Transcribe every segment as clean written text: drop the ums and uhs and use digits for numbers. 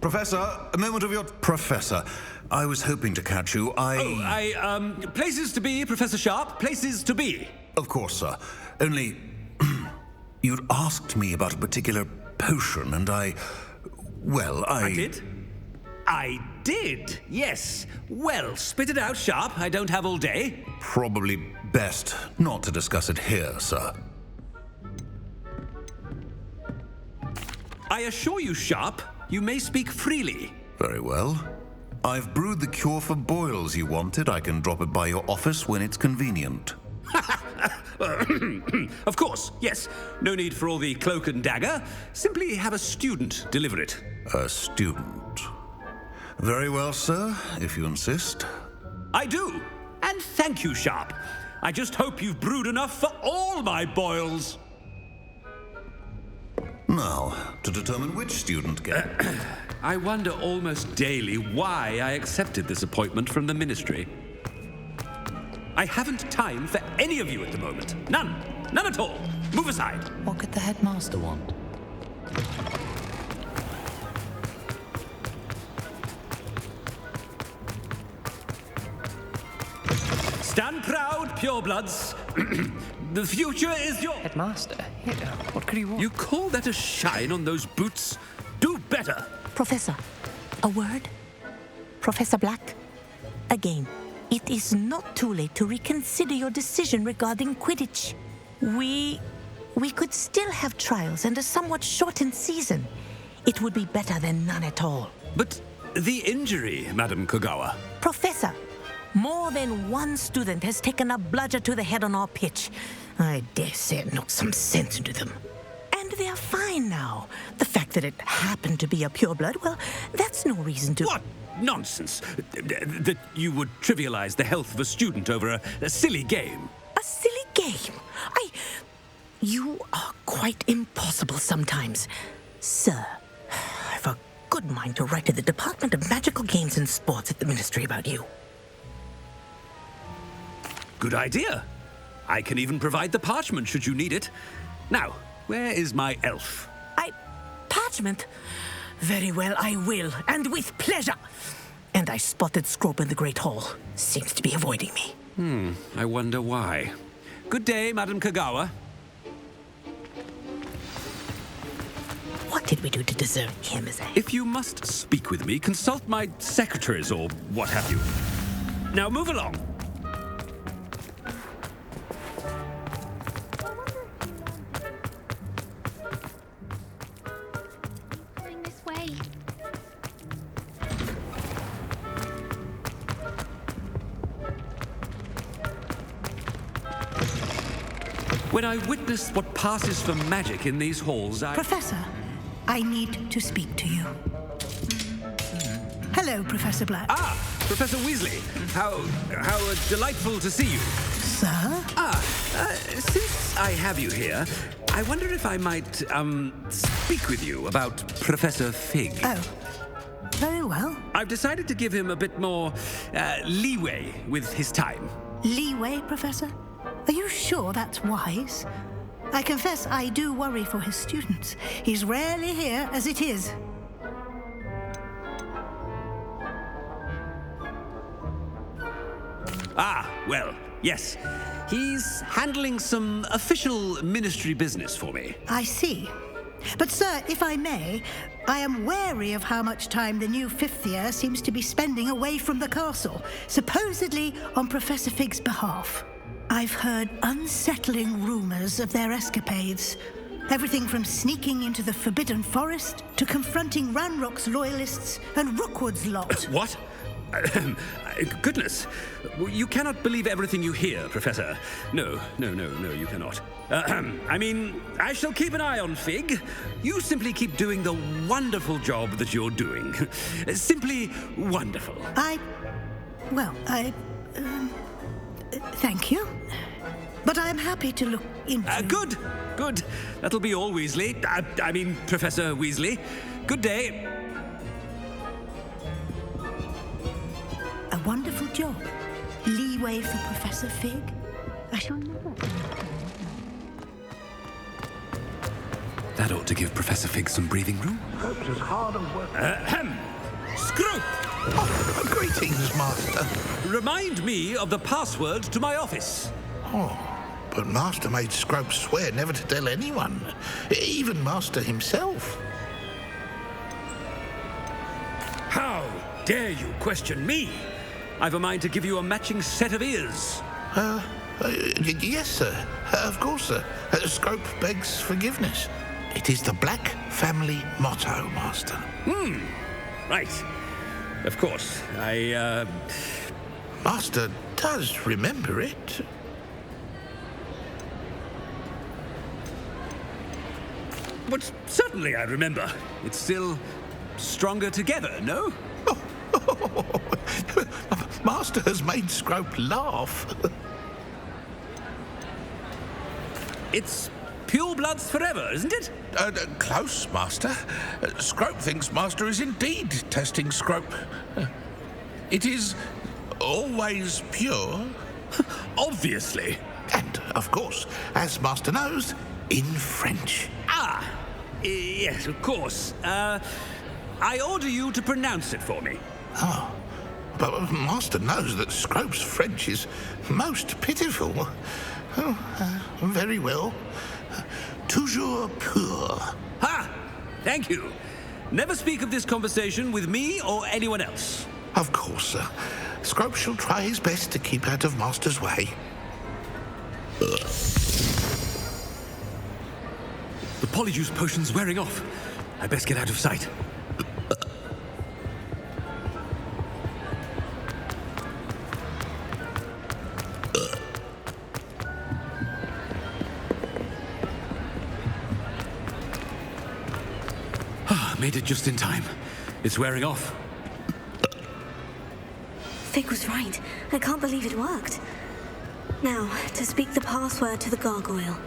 Professor, a moment of your... Professor, I was hoping to catch you. Places to be, Professor Sharp, places to be. Of course, sir. Only... you'd asked me about a particular potion, and I did? I did, yes. Well, spit it out, Sharp. I don't have all day. Probably best not to discuss it here, sir. I assure you, Sharp, you may speak freely. Very well. I've brewed the cure for boils you wanted. I can drop it by your office when it's convenient. Of course, yes. No need for all the cloak and dagger. Simply have a student deliver it. A student. Very well, sir, if you insist. I do. And thank you, Sharp. I just hope you've brewed enough for all my boils. Now, to determine which student I wonder almost daily why I accepted this appointment from the ministry. I haven't time for any of you at the moment. None. None at all. Move aside. What could the headmaster want? Stand proud, purebloods. The future is your... Headmaster? Here, what could he want? You call that a shine on those boots? Do better. Professor, a word? Professor Black, again, it is not too late to reconsider your decision regarding Quidditch. We could still have trials and a somewhat shortened season. It would be better than none at all. But the injury, Madam Kogawa. Professor, more than one student has taken a bludger to the head on our pitch. I dare say it knocked some sense into them. And they're fine now. The fact that it happened to be a pureblood, well, that's no reason to... What nonsense! That you would trivialize the health of a student over a silly game. A silly game? You are quite impossible sometimes. Sir, I've a good mind to write to the Department of Magical Games and Sports at the Ministry about you. Good idea. I can even provide the parchment should you need it. Now, where is my elf? Parchment? Very well, I will, and with pleasure. And I spotted Scrope in the Great Hall. Seems to be avoiding me. I wonder why. Good day, Madam Kogawa. What did we do to deserve him as a... If you must speak with me, consult my secretaries or what have you. Now move along. This way. When I witness what passes for magic in these halls, Professor, I need to speak to you. Hello, Professor Black. Ah, Professor Weasley. How delightful to see you. Sir? Since I have you here, I wonder if I might, speak with you about Professor Fig. Oh, very well. I've decided to give him a bit more, leeway with his time. Leeway, Professor? Are you sure that's wise? I confess I do worry for his students. He's rarely here as it is. Well, yes. He's handling some official ministry business for me. I see. But, sir, if I may, I am wary of how much time the new fifth year seems to be spending away from the castle, supposedly on Professor Fig's behalf. I've heard unsettling rumors of their escapades. Everything from sneaking into the Forbidden Forest to confronting Ranrock's loyalists and Rookwood's lot. What? Goodness. You cannot believe everything you hear, Professor. No, you cannot. I shall keep an eye on Fig. You simply keep doing the wonderful job that you're doing. Simply wonderful. Thank you. But I'm happy to look into... Good. That'll be all, Weasley. Professor Weasley. Good day. A wonderful job. Leeway for Professor Fig. I shall never... That ought to give Professor Fig some breathing room. Scrope's as hard at work. Scrope! Oh, greetings, Master. Remind me of the password to my office. Oh, but Master made Scrope swear never to tell anyone, even Master himself. How dare you question me? I've a mind to give you a matching set of ears. Yes, sir. Of course, sir. Scrope begs forgiveness. It is the Black family motto, Master. Right. Of course. Master does remember it. But certainly I remember. It's still stronger together, no? Master has made Scrope laugh. It's pure bloods forever, isn't it? Close, Master. Scrope thinks Master is indeed testing Scrope. It is always pure. Obviously. And, of course, as Master knows, in French. Yes, of course. I order you to pronounce it for me. Oh, but Master knows that Scrope's French is most pitiful. Oh, very well. Toujours pur. Ha! Thank you. Never speak of this conversation with me or anyone else. Of course, sir. Scrope shall try his best to keep out of Master's way. The polyjuice potion's wearing off. I best get out of sight. Made it just in time. It's wearing off. Fig was right. I can't believe it worked. Now, to speak the password to the gargoyle.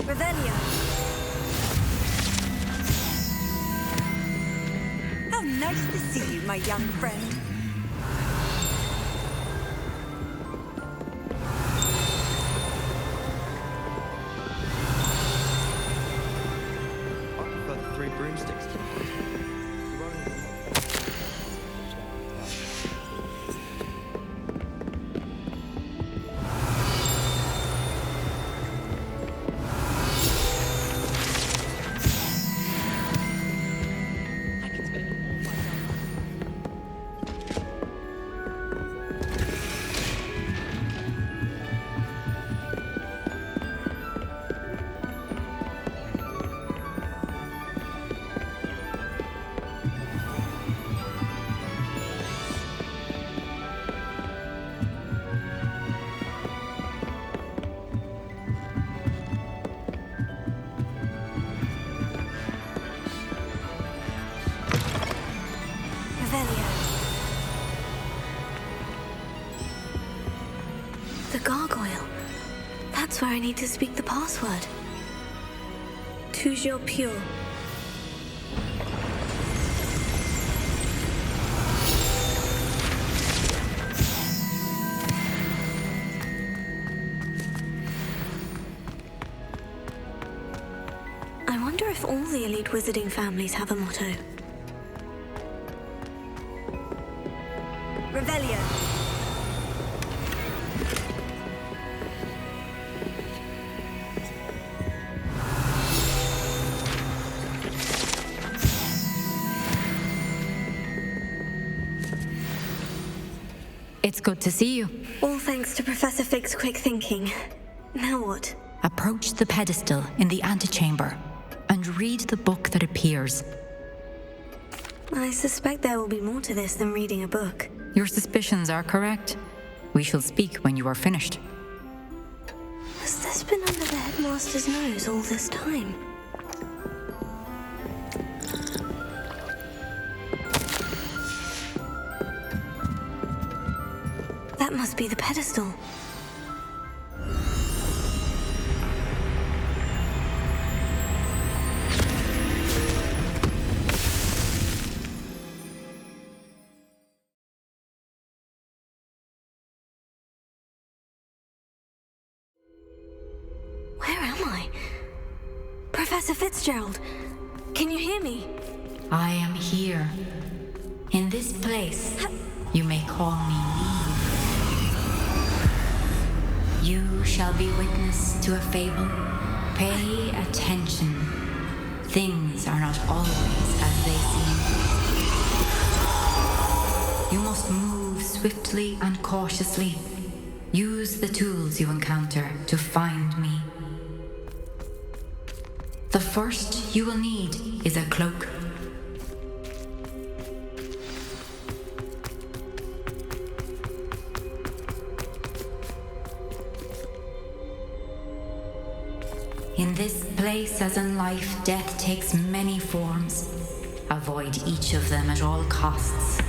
Revelio. How nice to see you, my young friend. I prefer 3 broomsticks to The gargoyle. That's where I need to speak the password. Toujours pure. I wonder if all the elite wizarding families have a motto. Revelio. It's good to see you. All thanks to Professor Fig's quick thinking. Now what? Approach the pedestal in the antechamber and read the book that appears. I suspect there will be more to this than reading a book. Your suspicions are correct. We shall speak when you are finished. Has this been under the headmaster's nose all this time? That must be the pedestal. Where am I? Professor Fitzgerald, can you hear me? I am here. In this place, you may call me Neve. You shall be witness to a fable. Pay attention. Things are not always as they seem. You must move swiftly and cautiously. Use the tools you encounter to find me. The first you will need is a cloak. In this place, as in life, death takes many forms. Avoid each of them at all costs.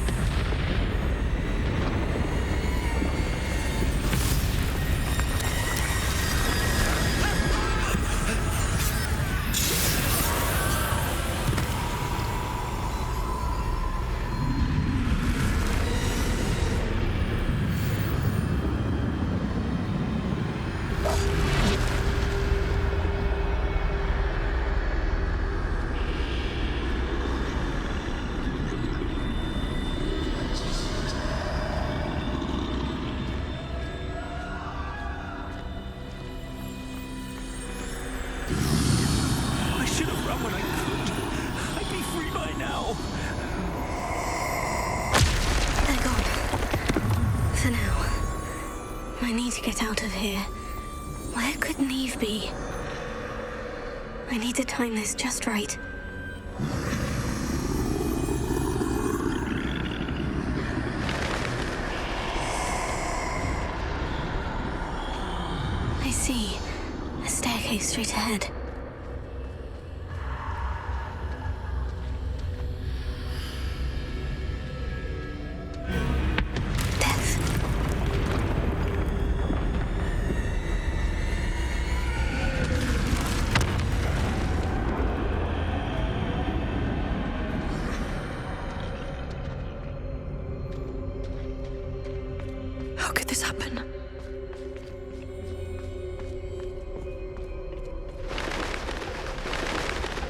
I need to time this just right. I see. A staircase straight ahead.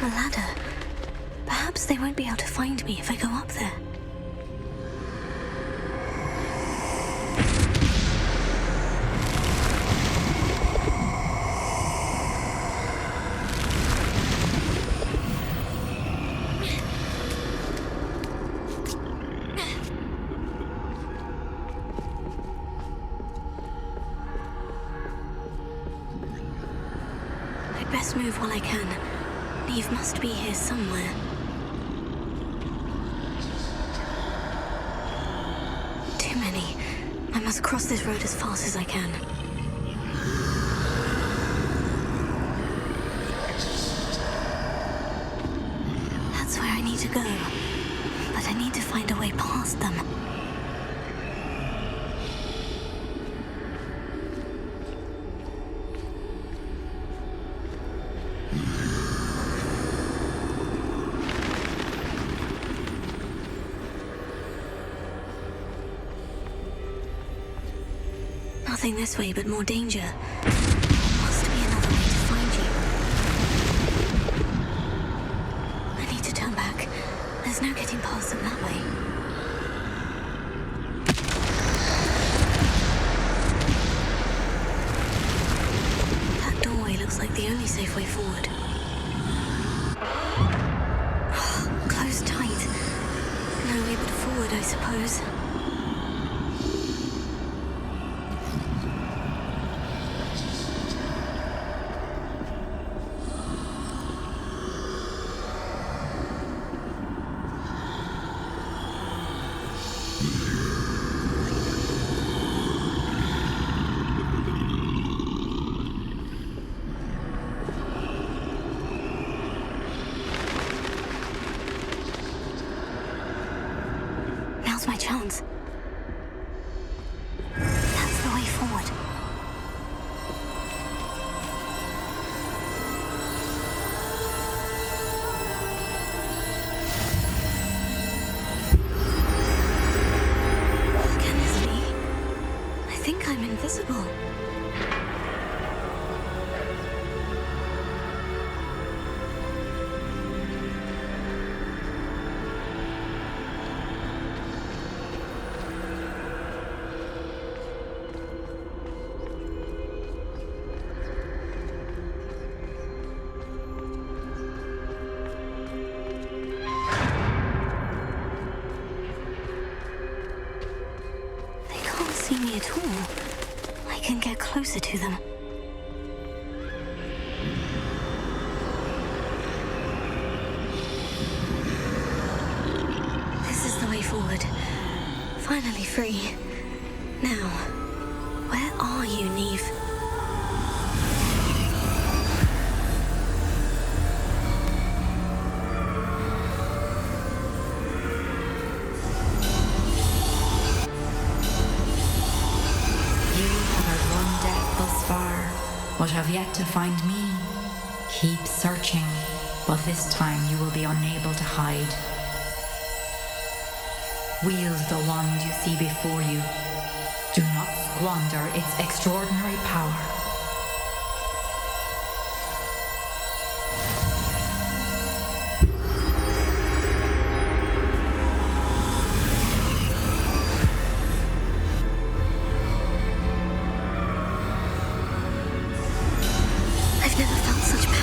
A ladder. Perhaps they won't be able to find me if I go up there. I'd best move while I can. Neve must be here somewhere. Too many. I must cross this road as fast as I can. That's where I need to go. But I need to find a way past them. Nothing this way but more danger. Must be another way to find you. I need to turn back. There's no getting past them that way. That doorway looks like the only safe way forward. Closed tight. No way but forward, I suppose. Now's my chance. That's the way forward. Can this be? I think I'm invisible. See me at all. I can get closer to them. This is the way forward. Finally free. Now, where are you, Neve? But have yet to find me. Keep searching, but this time you will be unable to hide. Wield the wand you see before you. Do not squander its extraordinary power. I've never felt such power.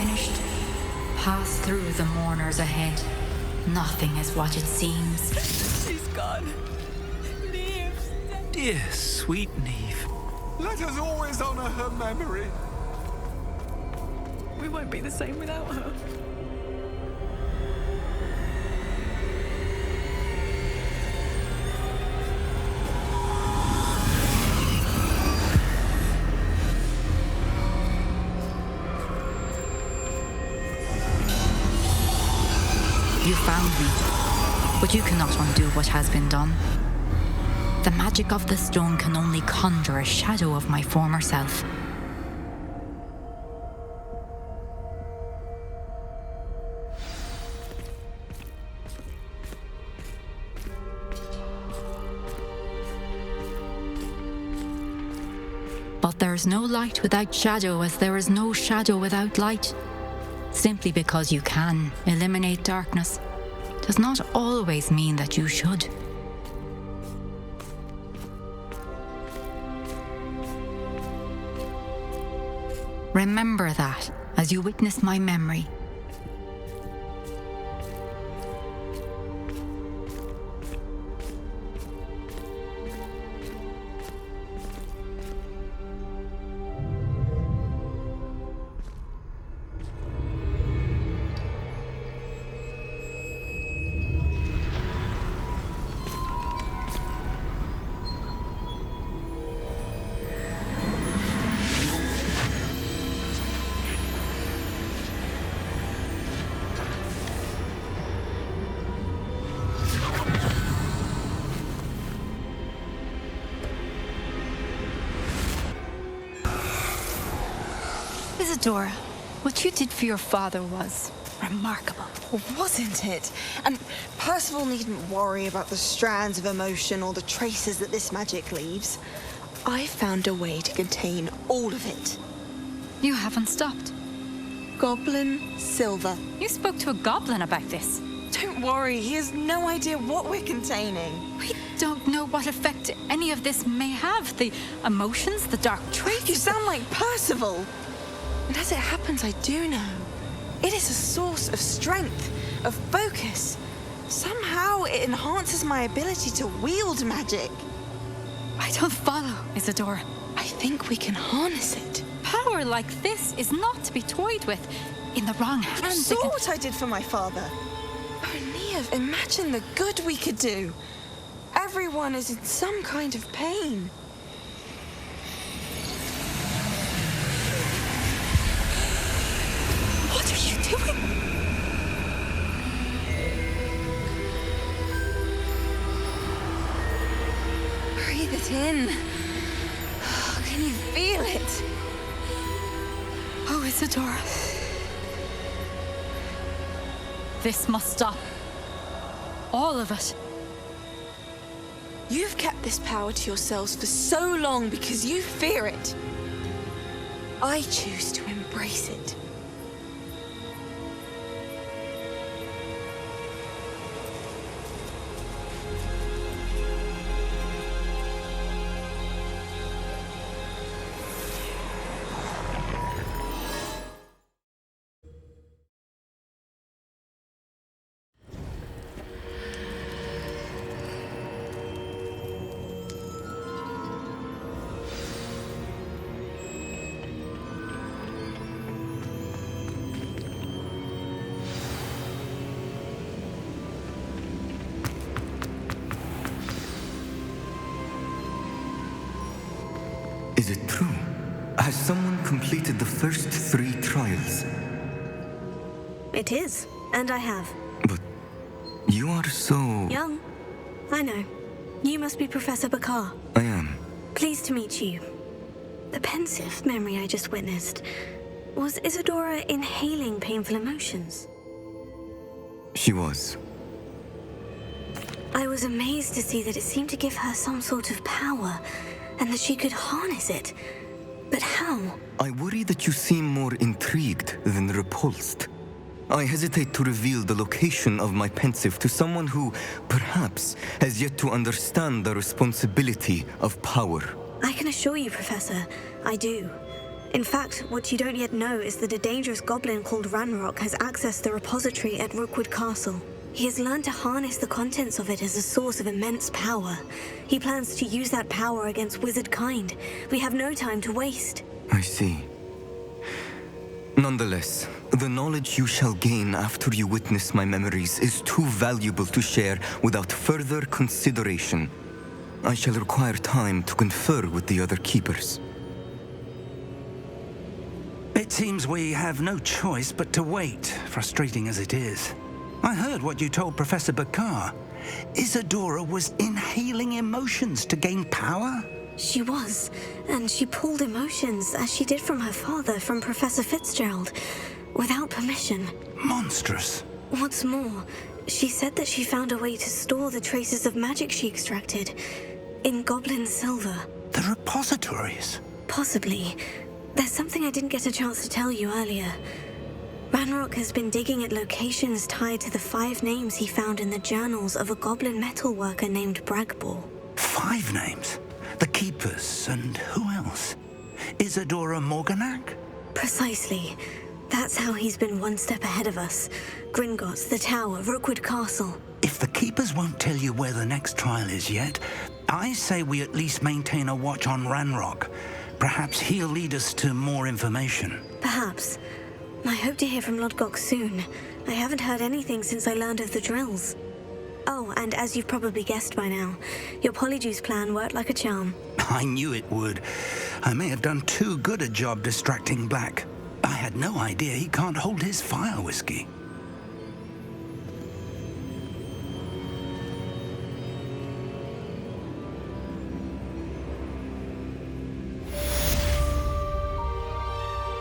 finished, pass through the mourners ahead. Nothing is what it seems. She's gone. Neve's dead. Dear, sweet Neve. Let us always honor her memory. We won't be the same without her. You found me, but you cannot undo what has been done. The magic of the stone can only conjure a shadow of my former self. But there is no light without shadow, as there is no shadow without light. Simply because you can eliminate darkness does not always mean that you should. Remember that as you witness my memory. Isadora, what you did for your father was remarkable. Wasn't it? And Percival needn't worry about the strands of emotion or the traces that this magic leaves. I found a way to contain all of it. You haven't stopped. Goblin Silver. You spoke to a goblin about this. Don't worry, he has no idea what we're containing. We don't know what effect any of this may have. The emotions, the dark traits. You sound like Percival. And as it happens, I do know. It is a source of strength, of focus. Somehow it enhances my ability to wield magic. I don't follow, Isadora. I think we can harness it. Power like this is not to be toyed with. In the wrong hands. You saw what I did for my father. Oh, Neve, imagine the good we could do. Everyone is in some kind of pain. What are you doing? Breathe it in. Can you feel it? Oh, Isadora. This must stop. All of it. You've kept this power to yourselves for so long because you fear it. I choose to embrace it. Is it true? Has someone completed the first 3 trials? It is, and I have. But you are so... Young. I know. You must be Professor Bakar. I am. Pleased to meet you. The pensive memory I just witnessed. Was Isadora inhaling painful emotions? She was. I was amazed to see that it seemed to give her some sort of power, and that she could harness it. But how? I worry that you seem more intrigued than repulsed. I hesitate to reveal the location of my pensive to someone who, perhaps, has yet to understand the responsibility of power. I can assure you, Professor, I do. In fact, what you don't yet know is that a dangerous goblin called Ranrock has accessed the repository at Rookwood Castle. He has learned to harness the contents of it as a source of immense power. He plans to use that power against wizard kind. We have no time to waste. I see. Nonetheless, the knowledge you shall gain after you witness my memories is too valuable to share without further consideration. I shall require time to confer with the other keepers. It seems we have no choice but to wait, frustrating as it is. I heard what you told Professor Bakar. Isadora was inhaling emotions to gain power? She was, and she pulled emotions, as she did from her father, from Professor Fitzgerald, without permission. Monstrous. What's more, she said that she found a way to store the traces of magic she extracted in goblin silver. The repositories? Possibly. There's something I didn't get a chance to tell you earlier. Ranrock has been digging at locations tied to the 5 names he found in the journals of a goblin metalworker named Bragball. 5 names? The Keepers, and who else? Isadora Morganac? Precisely. That's how he's been one step ahead of us. Gringotts, the Tower, Rookwood Castle. If the Keepers won't tell you where the next trial is yet, I say we at least maintain a watch on Ranrock. Perhaps he'll lead us to more information. Perhaps. I hope to hear from Lodgok soon. I haven't heard anything since I learned of the drills. Oh, and as you've probably guessed by now, your Polyjuice plan worked like a charm. I knew it would. I may have done too good a job distracting Black. I had no idea he can't hold his fire whiskey.